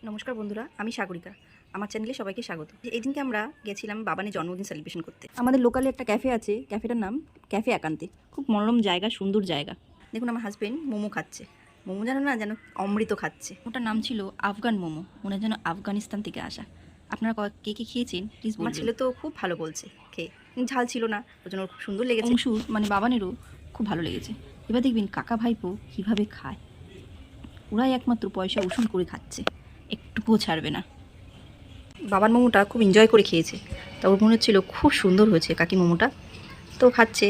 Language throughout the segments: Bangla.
নমস্কার বন্ধুরা, আমি সাগরিকা। আমার চ্যানেলে সবাইকে স্বাগত। এই দিনকে আমরা গেছিলাম বাবানের জন্মদিন সেলিব্রেশন করতে। আমাদের লোকালে একটা ক্যাফে আছে, ক্যাফেটার নাম ক্যাফে একান্তে। খুব মনোরম জায়গা, সুন্দর জায়গা। দেখুন আমার হাজবেন্ড মোমো খাচ্ছে। মোমো জানো না, যেন অমৃত খাচ্ছে। ওটার নাম ছিল আফগান মোমো, মনে যেন আফগানিস্তান থেকে আসা। আপনারা কে কে খেয়েছেন প্লিজ বলবেন। আমার ছেলে তো খুব ভালো বলছে খেয়ে, ঝাল ছিল না, ওই জন্য খুব সুন্দর লেগেছে। অংশুর মানে বাবানেরও খুব ভালো লেগেছে। এবার দেখবেন কাকা ভাইপো কীভাবে খায়। ওরাই একমাত্র পয়সা উসুল করে খাচ্ছে, একটুকুও ছাড়বে না। বাবার মোমোটা খুব এনজয় করে খেয়েছে, তা ওর মনে হচ্ছিল খুব সুন্দর হয়েছে কাকি মোমোটা, তো খাচ্ছে।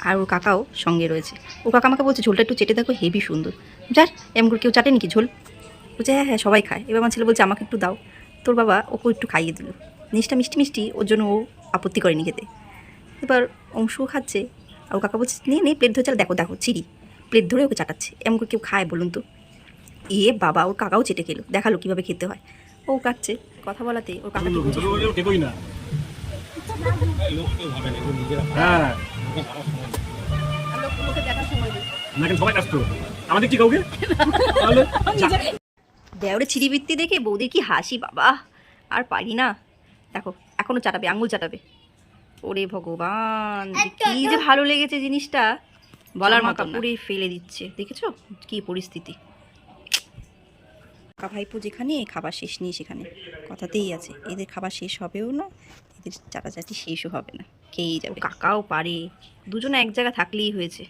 আর ওর কাকাও সঙ্গে রয়েছে। ও কাকা আমাকে বলছে ঝোলটা একটু চেটে দেখো, হেভি সুন্দর। যার এমন করে কেউ চাটে নাকি ঝোল? বলছে হ্যাঁ হ্যাঁ সবাই খায়। এবার আমার ছেলে বলছে আমাকে একটু দাও। তোর বাবা ওকে একটু খাইয়ে দিল। জিনিসটা মিষ্টি মিষ্টি, ওর জন্য ও আপত্তি করেনি খেতে। এবার অংশও খাচ্ছে, আর ও কাকা বলছে নিয়ে প্লেট ধরে চাল, দেখো দেখো চিরি প্লেট ধরে ওকে চাটাচ্ছে। এমন করে কেউ খায় বলুন তো? বাবা, ওর কাকাও চেটে খেলো, দেখালো কীভাবে খেতে হয়। ও কাটছে, কথা বলাতে ওর কাকা দেওরে ছিড়িবৃত্তি দেখে বৌদির কি হাসি বাবা, আর পারি না। দেখো এখনো চাটাবে, আঙুল চাটাবে। ওরে ভগবান, কি যে ভালো লেগেছে জিনিসটা বলার মতো না। পুরে ফেলে দিচ্ছে, দেখেছো কি পরিস্থিতি। কাকা ভাইপো যেখানে খাবার শেষ নেই সেখানে, কথাতেই আছে এদের খাবার শেষ হবেও না, এদের চাটাচাটি শেষও হবে না, খেয়েই যাবে। কাকাও পারে, দুজনে এক জায়গা থাকলেই হয়েছে।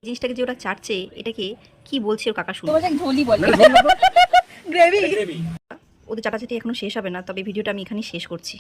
জিনিসটাকে যে ওরা চাটছে, এটাকে কি বলছে ওর কাকা শুনে। ওদের চাটাচাটি এখনো শেষ হবে না, তবে ভিডিওটা আমি এখানেই শেষ করছি।